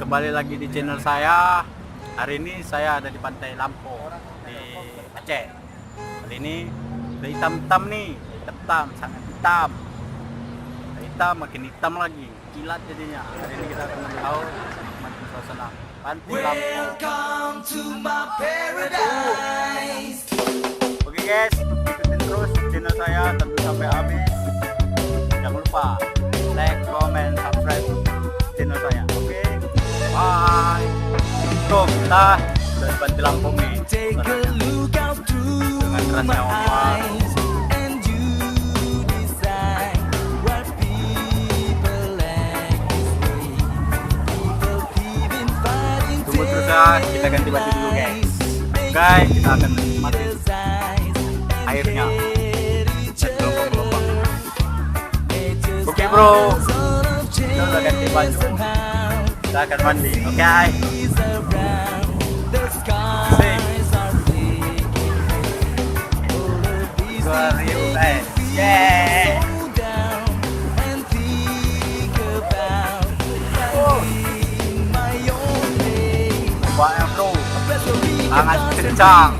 kembali lagi di channel saya. Hari ini saya ada di Pantai Lampung di Aceh. Kali ini udah hitam-hitam nih, hitam, sangat hitam. Udah hitam, makin hitam lagi, kilat jadinya. Hari ini kita akan tahu menikmati suasana Pantai Lampung. Welcome to my paradise. Oke guys, ikutin terus channel saya tentu sampai habis. Jangan lupa like, comment, subscribe channel saya. Oke, bye. Bro, kita udah di Pantai Lampung nih. Take a look out through Dengan kerasnya my ombak. eyes, and you decide what people like this way. People keeping fighting Tunggu terus ya, kita ganti baju dulu guys. Guys, kita akan menikmati airnya. Gelombang-gelombang. Oke bro, kita udah ganti baju. Kita akan mandi, oke? Yeah. Ombaknya bro, sangat kencang.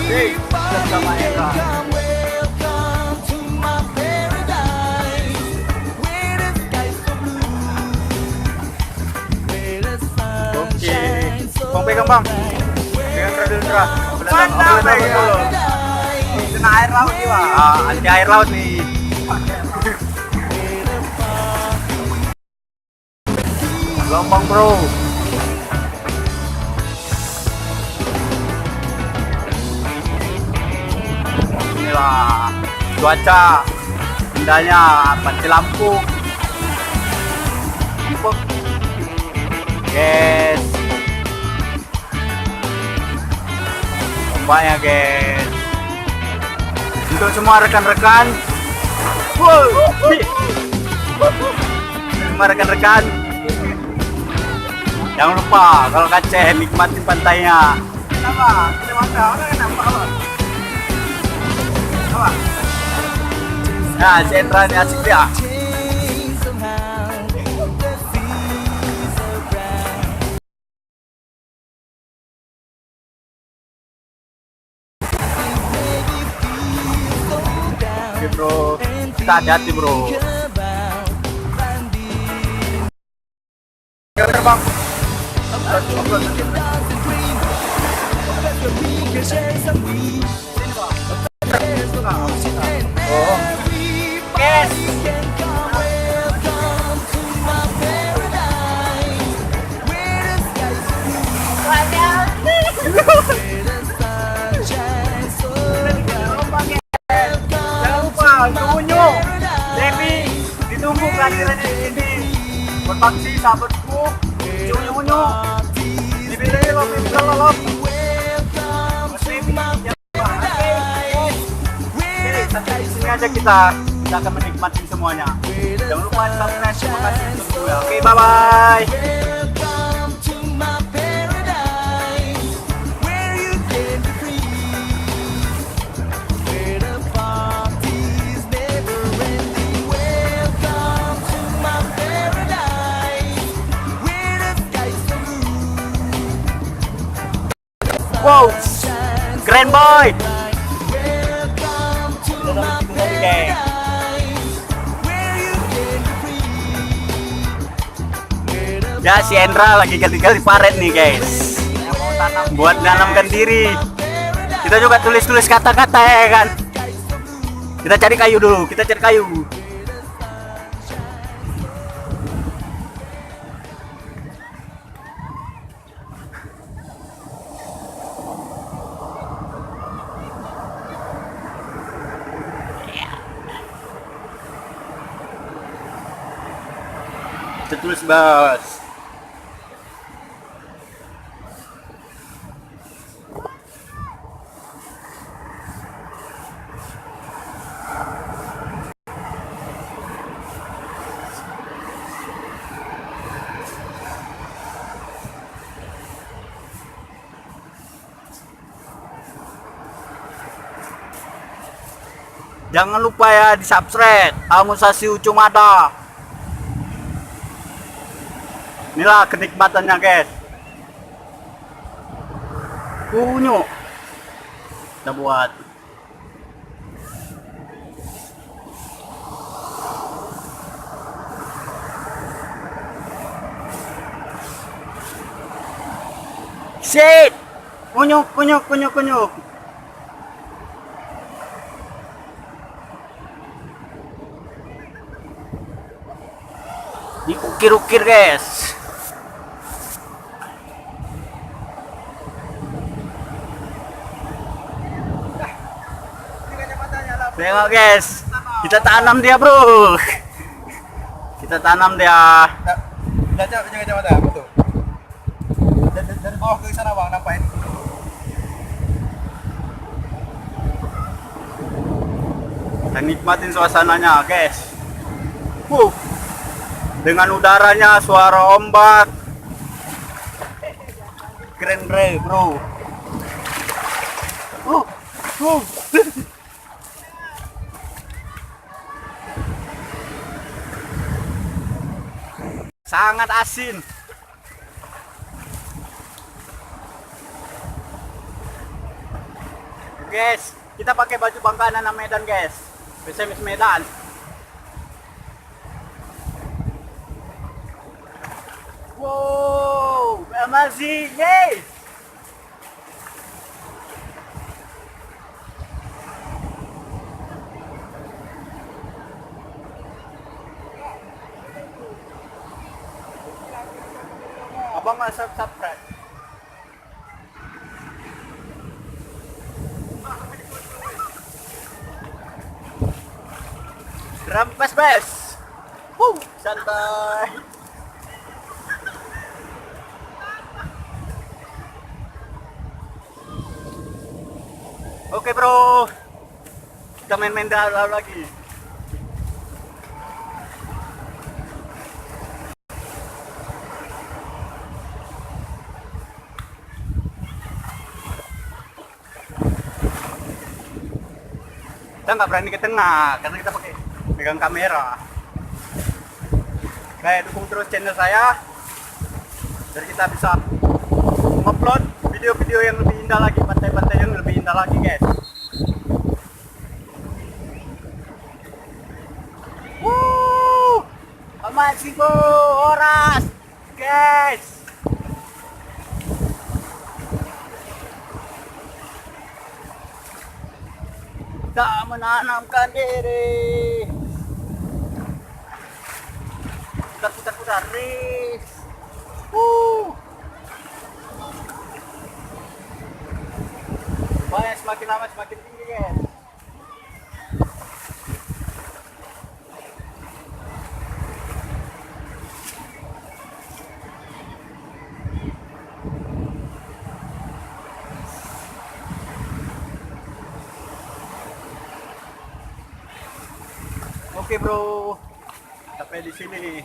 Hey, sama Era. Oke, bang pegang bang. Pegang dulu. Mantap dulu. Kena air laut nih bang. Anti air laut nih. Gelombang bro. Inilah cuaca indahnya Pantai Lampung. Guys, ombaknya guys. Untuk semua rekan-rekan, semua rekan-rekan, jangan lupa kalau ke Aceh nikmatin pantainya. Kenapa? Kenapa? Nah, si Endra ini asik dia. Oke bro, kita hati-hati bro. Terbang. Oh. Yes. Unyu, Devi, ditunggu kehadiran ini. Berpaksi sahabatku, unyu, dipilih lo, sampai di sini aja kita akan menikmati semuanya. Jangan lupa subscribe, terima kasih untuk semua. Oke, bye bye. Wow, keren boy. Ya, si Endra lagi ganti-ganti paret nih guys. Buat nanamkan diri. Kita coba tulis-tulis kata-kata ya kan. Kita cari kayu dulu, kita cari kayu. Kita tulis bos. Jangan lupa ya di subscribe Amusasi Ucumada. Inilah kenikmatannya guys. Unyu kita buat. Shit, kunyuk. Diukir-ukir guys. Tengok guys, kita tanam dia bro. Kita tanam dia. Jaga kacamata, betul. Dari bawah ke sana bang, nampain. Kita nikmatin suasananya guys. Dengan udaranya, suara ombak. Keren bro. Sangat asin. Guys, kita pakai baju Bangka Anak Medan guys. PSMS Medan. Wow, amazing guys. Abang nggak subscribe. Rampas bes. Santai. Oke bro, kita main-main dalam lagi. Kita nggak berani ke tengah karena kita pakai pegang kamera. Kayak dukung terus channel saya biar kita bisa upload video-video yang lebih indah lagi, pantai-pantai yang lebih indah lagi guys. Masih horas guys. Tak menanamkan diri. Putar ris. Banyak semakin lama semakin tinggi guys. Oke bro, sampai di sini.